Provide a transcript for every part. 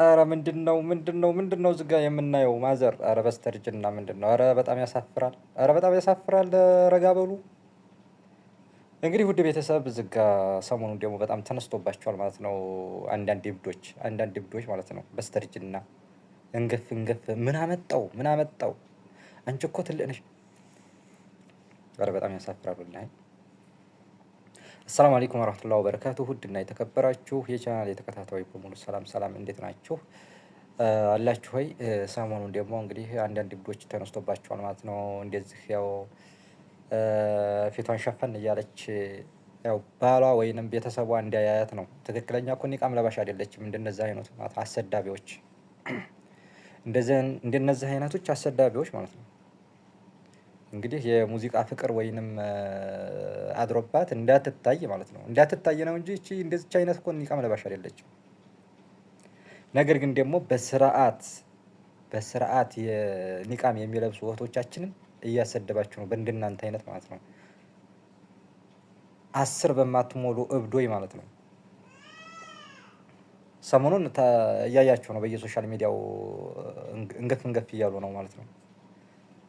ኧረ ምንድነው እዚህ ጋር የምናየው ማዘር? ኧረ በስተርጅና ምንድነው? ኧረ በጣም ያሳፍራል። ኧረ በጣም ያሳፍራል። ረጋ በሉ እንግዲህ ውድ ቤተሰብ። እዚህ ጋር ሰሞኑን ደግሞ በጣም ተነስቶባቸዋል ማለት ነው። አንዳንድ እብዶች ማለት ነው በስተርጅና እንገፍ ምን አመጣው? አንቺ እኮ ትልቅ ነሽ። ኧረ በጣም ያሳፍራል ወላሂ። አሰላሙ አለይኩም ወራህመቱላሂ ወበረካቱሁ። ውድና የተከበራችሁ የቻናል የተከታታዮች በሙሉ ሰላም እንዴት ናችሁ? አላችሁ ሆይ? ሰሞኑን ደግሞ እንግዲህ አንዳንድ እብዶች ተነስቶባቸዋል ማለት ነው። እንደዚህ ያው ፊቷን ሸፈን እያለች ያው ባሏ ወይንም ቤተሰቧ እንዲያያት ነው። ትክክለኛ እኮ ኒቃም ለባሽ አይደለችም። እንደነዚህ አይነቱ ማለት አሰዳቢዎች፣ እንደነዚህ አይነቶች አሰዳቢዎች ማለት ነው። እንግዲህ የሙዚቃ ፍቅር ወይንም አድሮባት እንዳትታይ ማለት ነው። እንዳትታይ ነው እንጂ እቺ እንደዚች አይነት እኮ ኒቃም ለባሽ አይደለችም። ነገር ግን ደግሞ በስርዓት የኒቃም የሚለብሱ እህቶቻችንን እያሰደባችሁ ነው፣ በእንደናንተ አይነት ማለት ነው። 10 በማትሞሉ እብዶይ ማለት ነው። ሰሞኑን እያያችሁ ነው በየሶሻል ሚዲያው እንገፍ እያሉ ነው ማለት ነው።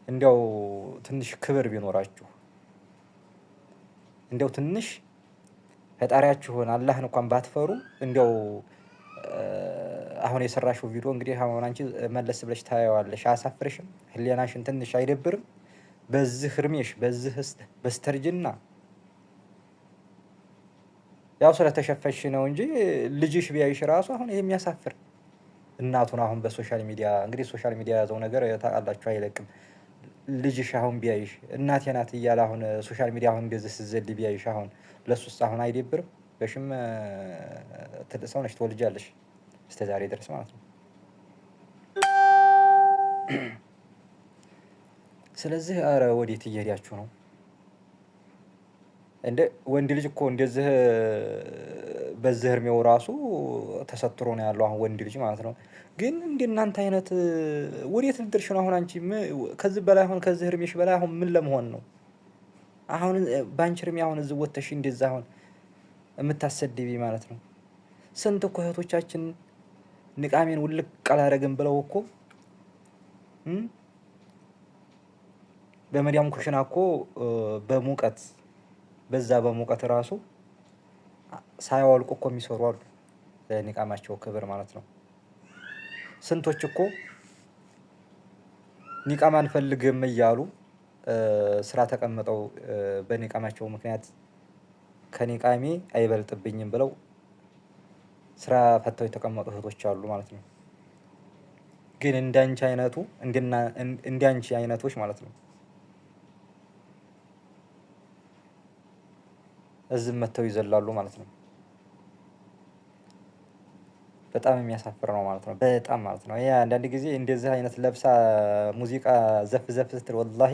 እንዲያው ትንሽ ክብር ቢኖራችሁ፣ እንዲያው ትንሽ ፈጣሪያችሁን አላህን እንኳን ባትፈሩ፣ እንዲያው አሁን የሰራሽው ቪዲዮ እንግዲህ አሁን አንቺ መለስ ብለሽ ታየዋለሽ። አያሳፍርሽም? ህሊናሽን ትንሽ አይደብርም? በዚህ እድሜሽ በዚህ በስተርጅና ያው ስለተሸፈሽ ነው እንጂ ልጅሽ ቢያይሽ ራሱ አሁን ይሄ የሚያሳፍር እናቱን አሁን በሶሻል ሚዲያ እንግዲህ ሶሻል ሚዲያ ያዘው ነገር ታውቃላችሁ፣ አይለቅም። ልጅሽ አሁን ቢያይሽ እናቴ ናት እያለ አሁን ሶሻል ሚዲያ አሁን እንደዚህ ስትዘል ቢያይሽ አሁን ለሱስ አሁን አይደብርም? በሽም ትልቅ ሰው ነሽ፣ ትወልጃለሽ እስከ ዛሬ ድረስ ማለት ነው። ስለዚህ አረ ወዴት እየሄዳችሁ ነው? እንደ ወንድ ልጅ እኮ እንደዚህ በዚህ እድሜው ራሱ ተሰትሮ ነው ያለው አሁን ወንድ ልጅ ማለት ነው። ግን እንደናንተ አይነት ወዴት ልትደርሽ ነው አሁን አንቺ? ከዚህ በላይ አሁን ከዚህ እድሜሽ በላይ አሁን ምን ለመሆን ነው አሁን? በአንቺ እድሜ አሁን እዚህ ወጥተሽ እንደዛ አሁን የምታሰድቢ ማለት ነው። ስንት እኮ እህቶቻችን ንቃሜን ውልቅ አላረግም ብለው እኮ በመዲያም ኩሽና እኮ በሙቀት በዛ በሙቀት ራሱ ሳያወልቁ እኮ የሚሰሩ አሉ፣ ለኒቃማቸው ክብር ማለት ነው። ስንቶች እኮ ኒቃም አንፈልግም እያሉ ስራ ተቀምጠው በኒቃማቸው ምክንያት ከኒቃሜ አይበልጥብኝም ብለው ስራ ፈተው የተቀመጡ እህቶች አሉ ማለት ነው። ግን እንዳንቺ አይነቶች ማለት ነው እዝም መተው ይዘላሉ ማለት ነው። በጣም የሚያሳፍር ነው ማለት ነው። በጣም ማለት ነው። ያ አንዳንድ ጊዜ እንደዚህ አይነት ለብሳ ሙዚቃ ዘፍ ስትል ወላሂ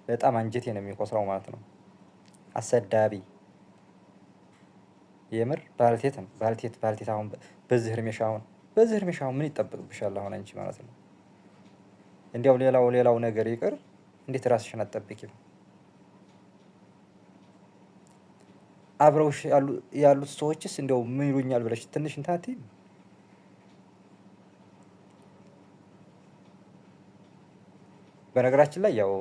በጣም አንጀቴ ነው የሚቆስረው ማለት ነው። አሰዳቢ የምር ባልቴት ነው። ባልቴት አሁን በዚህ እድሜሽ አሁን ምን ይጠበቅብሻል አሁን አንቺ ማለት ነው። እንዲያው ሌላው ነገር ይቅር፣ እንዴት ራስሽን አትጠብቂም? አብረውሽ ያሉት ሰዎችስ እንዲያው ምን ይሉኛል ብለሽ ትንሽ እንትን አትይም? በነገራችን ላይ ያው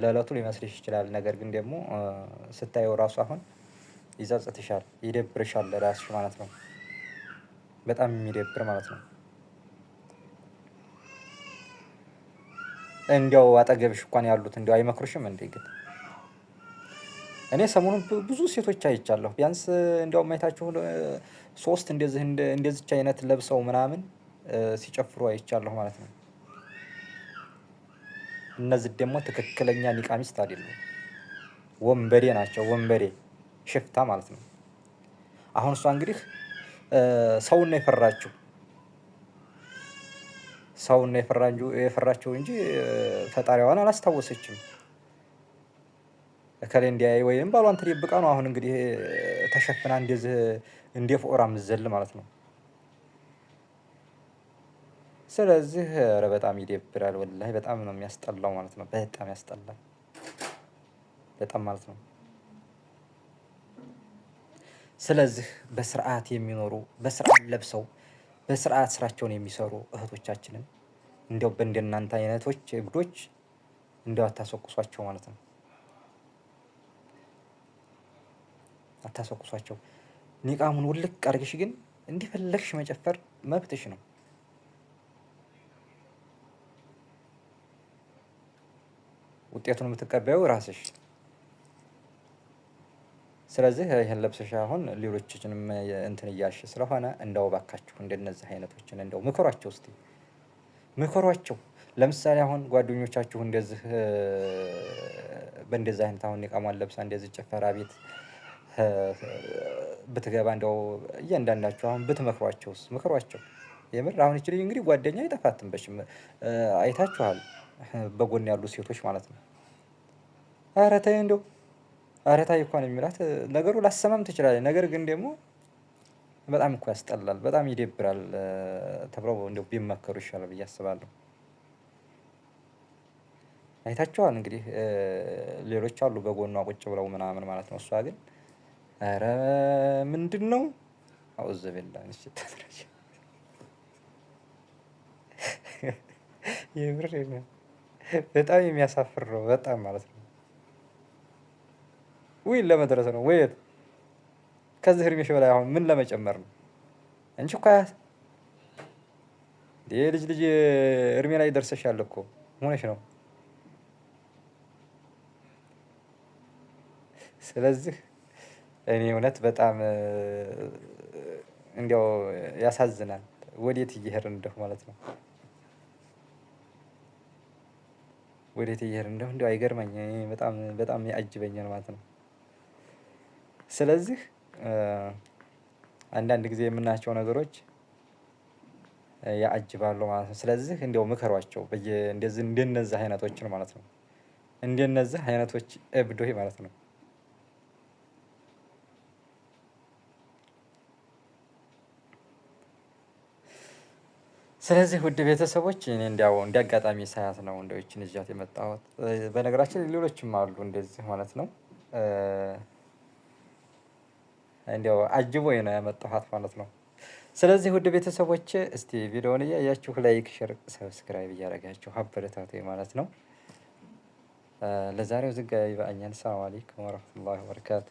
ለዕለቱ ሊመስልሽ ይችላል። ነገር ግን ደግሞ ስታየው ራሱ አሁን ይጸጽትሻል፣ ይደብርሻል ለራስሽ ማለት ነው። በጣም የሚደብር ማለት ነው። እንዲያው አጠገብሽ እንኳን ያሉት እንዲያው አይመክሩሽም እንዴ? ግን እኔ ሰሞኑን ብዙ ሴቶች አይቻለሁ። ቢያንስ እንዲያው ማየታችሁ 3 እንደዚች አይነት ለብሰው ምናምን ሲጨፍሩ አይቻለሁ ማለት ነው። እነዚህ ደግሞ ትክክለኛ ኒቃሚስት አይደሉም፣ ወንበዴ ናቸው። ወንበዴ ሽፍታ ማለት ነው። አሁን እሷ እንግዲህ ሰውን ነው የፈራችው እንጂ ፈጣሪዋን አላስታወሰችም። እከሌ እንዲያይ ወይም ባሏን ተደብቃ ነው አሁን እንግዲህ ተሸፍና እንደዚህ እንደ ፎራ ምዘል ማለት ነው። ስለዚህ ኧረ በጣም ይደብራል ወላሂ፣ በጣም ነው የሚያስጠላው ማለት ነው። በጣም ያስጠላል በጣም ማለት ነው። ስለዚህ በስርዓት የሚኖሩ በስርዓት ለብሰው በስርዓት ስራቸውን የሚሰሩ እህቶቻችንን እንዲያው በእንደናንተ አይነቶች እብዶች እንዲያው አታስወቅሷቸው ማለት ነው። አታስወቅሷቸው። ኒቃሙን ውልቅ አድርግሽ ግን እንዲፈለግሽ መጨፈር መብትሽ ነው። ውጤቱን የምትቀበዩ ራስሽ። ስለዚህ ይህን ለብሰሽ አሁን ሌሎችንም እንትን እያልሽ ስለሆነ እንደው እባካችሁ እንደነዚህ አይነቶችን እንደው ምከሯቸው፣ እስቲ ምከሯቸው። ለምሳሌ አሁን ጓደኞቻችሁ እንደዚህ በእንደዚህ አይነት አሁን ኒቃሟን ለብሳ እንደዚህ ጭፈራ ቤት ብትገባ እንደው እያንዳንዳችሁ አሁን ብትመክሯቸውስ? ምክሯቸው። የምር አሁን ይቺ ልጅ እንግዲህ ጓደኛ አይጠፋትም በሽም አይታችኋል፣ በጎን ያሉ ሴቶች ማለት ነው። ኧረ ተይ እንደው ኧረ ታይ እኮ ነው የሚላት። ነገሩ ላሰማም ትችላለች፣ ነገር ግን ደግሞ በጣም እኮ ያስጠላል፣ በጣም ይደብራል። ተብለው እንደው ቢመከሩ ይሻላል ብዬ አስባለሁ። አይታችኋል እንግዲህ ሌሎች አሉ በጎኗ ቁጭ ብለው ምናምን ማለት ነው። እሷ ግን ኧረ ምንድን ነው አውዝ ቢላ የምር በጣም የሚያሳፍር ነው፣ በጣም ማለት ነው። ውይ ለመድረስ ነው ወይ ከዚህ እድሜሽ በላይ አሁን ምን ለመጨመር ነው? አንቺ እኮ ልጅ እድሜ ላይ ደርሰሻል እኮ ሆነሽ ነው። ስለዚህ እኔ እውነት በጣም እንዲያው ያሳዝናል፣ ወዴት እየሄድን እንደሁ ማለት ነው። ወዴት እየሄድን እንደሁ እንዲያው አይገርመኝ፣ በጣም በጣም ያጅበኛል ማለት ነው። ስለዚህ አንዳንድ ጊዜ የምናያቸው ነገሮች ያጅባሉ ማለት ነው። ስለዚህ እንዲያው ምከሯቸው እንደዚህ እንደነዚህ አይነቶችን ማለት ነው። እንደነዚህ አይነቶች እብዶች ማለት ነው። ስለዚህ ውድ ቤተሰቦች እኔ እንዲያው እንዲያጋጣሚ ሳያት ነው እንደው ይችን ይዣት የመጣሁት። በነገራችን ሌሎችም አሉ እንደዚህ ማለት ነው። እንዲያው አጅቦኝ ነው ያመጣኋት ማለት ነው። ስለዚህ ውድ ቤተሰቦች እስቲ ቪዲዮውን እያያችሁ ላይክ፣ ሼር፣ ሰብስክራይብ እያደረጋችሁ አበረታቱኝ ማለት ነው። ለዛሬው ዝጋ ይበቃኛል። ሰላም አለይኩም ወረህመቱላሂ ወበረካቱ።